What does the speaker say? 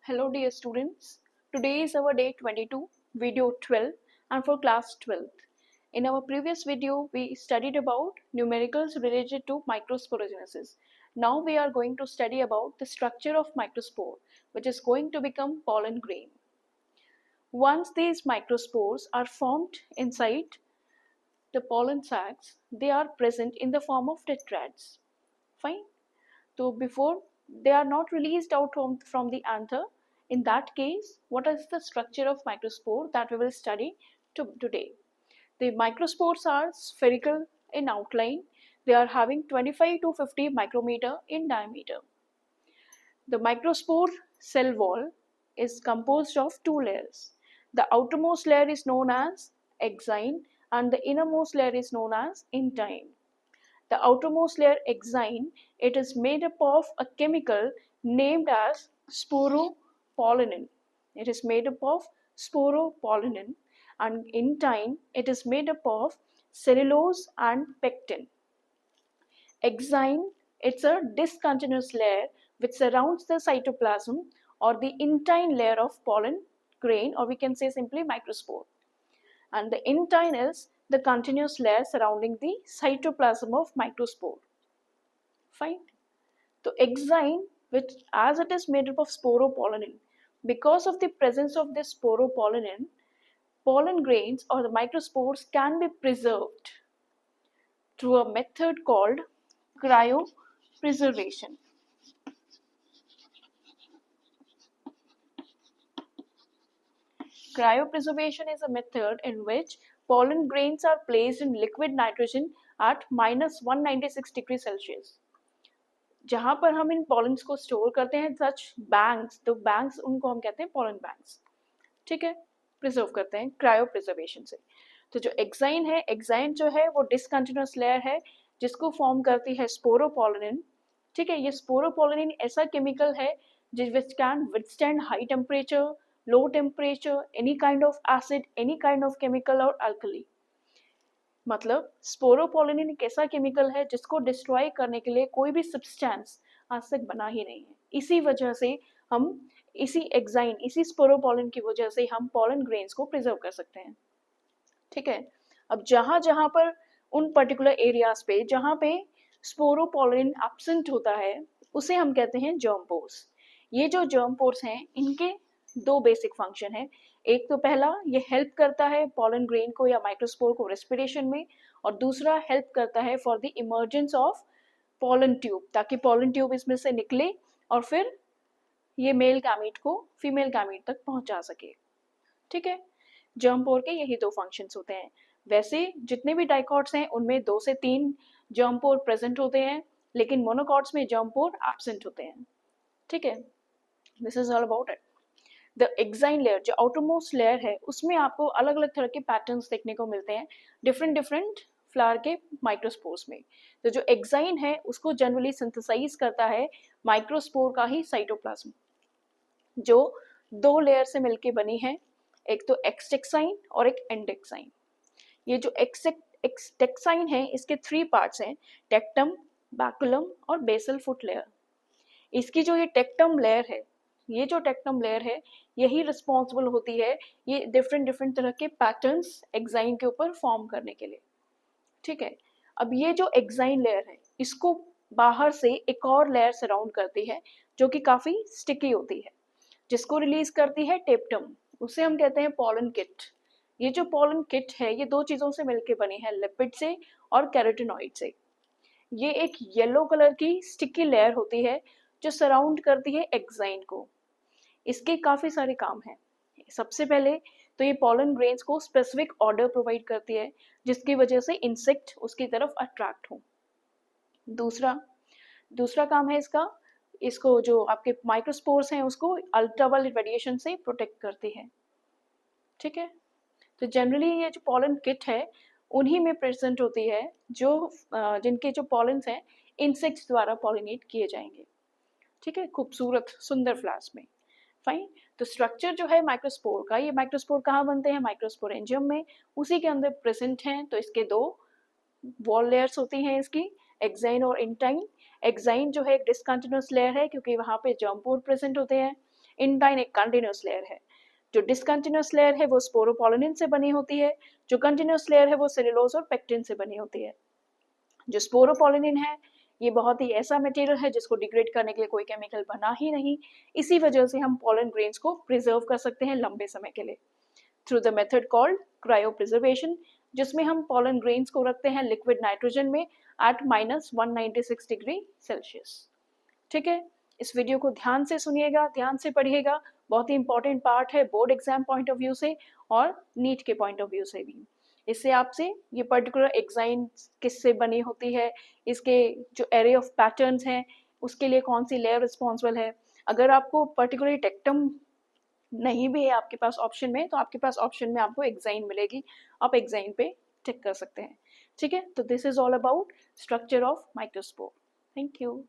Hello dear students, today is our day 22, video 12 and for class 12th. In our previous video, we studied about numericals related to microsporogenesis. Now we are going to study about the structure of microspore, which is going to become pollen grain. Once these microspores are formed inside the pollen sacs, they are present in the form of tetrads. Fine. So before they are not released out from the anther, in that case, what is the structure of microspore that we will study today? The microspores are spherical in outline. They are having 25 to 50 micrometer in diameter. The microspore cell wall is composed of two layers. The outermost layer is known as exine and the innermost layer is known as intine. The outermost layer exine, it is made up of a chemical named as sporopollenin. It is made up of sporopollenin, and intine it is made up of cellulose and pectin. Exine, it's a discontinuous layer which surrounds the cytoplasm or the intine layer of pollen grain, or we can say simply microspore. And the intine is the continuous layer surrounding the cytoplasm of microspore. Fine. So exine, which as it is made up of sporopollenin, because of the presence of this sporopollenin, pollen grains or the microspores can be preserved through a method called cryopreservation. Cryopreservation is a method in which pollen grains are placed in liquid nitrogen at -196 degree Celsius. जहां पर हम इन pollens को store करते हैं सच banks, तो banks उनको हम कहते हैं पॉलन बैंक्स. ठीक है, प्रिजर्व करते हैं क्रायो प्रिजर्वेशन से. तो जो एक्साइन है, एक्साइन जो है वो डिसकंटिन्यूअस लेयर है जिसको फॉर्म करती है स्पोरोपोलिन. ठीक है, ये स्पोरोपोलिन ऐसा केमिकल है which can withstand high temperature, low temperature, any kind of acid, any kind of chemical or alkali. मतलब स्पोरोपोलिन एक ऐसा केमिकल है जिसको डिस्ट्रॉय करने के लिए कोई भी सब्सटेंस आज तक बना ही नहीं है. इसी वजह से हम इसी एक्साइन, इसी स्पोरोपोलिन की वजह से हम पोलन ग्रेन्स को प्रिजर्व कर सकते हैं. ठीक है, अब जहां जहां पर उन पर्टिकुलर एरियाज पे जहां पे स्पोरोपोलिन एब्सेंट होता है उसे हम कहते हैं जर्म पोर्स. ये जो जर्म पोर्स हैं इनके दो बेसिक फंक्शन है. एक तो पहला, ये हेल्प करता है पोलन ग्रेन को या माइक्रोस्पोर को रेस्पिरेशन में, और दूसरा हेल्प करता है for the emergence of pollen tube, ताकि पोलन ट्यूब इसमें से निकले और फिर ये मेल गैमीट को फीमेल गैमीट तक पहुंचा सके. ठीक है, जर्म पोर के यही दो फंक्शंस होते हैं. वैसे जितने भी डाइकॉट्स हैं उनमें 2 से 3 जर्म पोर प्रेजेंट होते हैं, लेकिन मोनोकॉट्स में जर्म पोर एब्सेंट होते हैं. ठीक है, this is all about it. The exine layer, जो आउटरमोस्ट लेयर है, उसमें आपको अलग अलग तरह के पैटर्न्स देखने को मिलते हैं डिफरेंट डिफरेंट फ्लावर के माइक्रोस्पोर्स में. तो जो एक्साइन है उसको जनरली सिंथेसाइज करता है माइक्रोस्पोर का ही साइटोप्लाज्म, जो 2 लेयर से मिलके बनी है, एक तो एक्सटेक्साइन और एक एंडेक्साइन. ये जो एक्सटेक्साइन है इसके 3 पार्ट्स हैं, टेक्टम, बैकुलम और बेसल फुट लेयर. इसकी जो ये टेक्टम लेयर है, ये जो टेक्टम लेयर है यही रिस्पॉन्सिबल होती है ये डिफरेंट डिफरेंट तरह के पैटर्न्स एक्साइन के ऊपर फॉर्म करने के लिए. ठीक है, अब ये जो एक्साइन लेयर है इसको बाहर से एक और लेयर सराउंड करती है जो कि काफी स्टिकी होती है, जिसको रिलीज करती है टेप्टम. उसे हम कहते हैं पोलन किट. ये जो पोलन किट है ये 2 चीजों से मिलकर बनी है, लिपिड से और कैरोटिनॉइड से. ये एक येलो कलर की स्टिकी लेयर होती है जो सराउंड करती है एक्साइन को. इसके काफी सारे काम हैं. सबसे पहले तो ये पोलन ग्रेन्स को स्पेसिफिक ऑर्डर प्रोवाइड करती है जिसकी वजह से इंसेक्ट उसकी तरफ अट्रैक्ट हो. दूसरा काम है इसको जो आपके माइक्रोस्पोर्स हैं उसको अल्ट्रावायलेट रेडिएशन से प्रोटेक्ट करती है. ठीक है, तो जनरली ये जो पोलन किट है उन्हीं में प्रेजेंट होती है जो जिनके जो पॉलन्स हैं इंसेक्ट्स द्वारा पॉलिनेट किए जाएंगे. ठीक है, खूबसूरत सुंदर फ्लावर्स में. फाइन. तो स्ट्रक्चर जो है माइक्रोस्पोर का, ये माइक्रोस्पोर कहाँ बनते हैं, माइक्रोस्पोरेंजियम में, उसी के अंदर प्रेजेंट हैं. तो इसके 2 वॉल लेयर्स होती हैं इसकी, एक्साइन और इंटाइन. एक्साइन जो है एक डिसकंटिन्यूअस लेयर है क्योंकि वहाँ पे जर्म पोर प्रेजेंट होते हैं. इंडाइन एक कंटिन्यूस लेयर है। जो डिसकंटिन्यूस लेयर है वो स्पोरोपोलिनिन से बनी होती है, जो कंटिन्यूस लेयर है वो सेलुलोज और पेक्टिन से बनी होती है। जो स्पोरोपोलिनिन है ये बहुत ही ऐसा मटेरियल है जिसको डिग्रेड करने के लिए कोई केमिकल बना ही नहीं, इसी वजह से हम पॉलन ग्रेन्स को प्रिजर्व कर सकते हैं लंबे समय के लिए through the method called cryo preservation, जिसमें हम पॉलन ग्रेन्स को रखते हैं लिक्विड नाइट्रोजन में एट -196 डिग्री सेल्सियस। ठीक है, इस वीडियो को ध्यान से सुनिएगा, ध्यान से पढ़िएगा, बहुत ही इंपॉर्टेंट पार्ट है board exam point of view से और नीट के पॉइंट ऑफ व्यू से भी। इससे आपसे ये पर्टिकुलर एग्जाइन किससे बनी होती है, इसके जो एरे ऑफ पैटर्न्स हैं उसके लिए कौन सी लेयर रिस्पॉन्सिबल है। अगर आपको पर्टिकुलर टेक्टम नहीं भी है आपके पास ऑप्शन में, तो आपके पास ऑप्शन में आपको एग्जाइन मिलेगी, आप एग्जाइन पे टिक कर सकते हैं। ठीक है, तो this is all about structure of microscope. Thank you.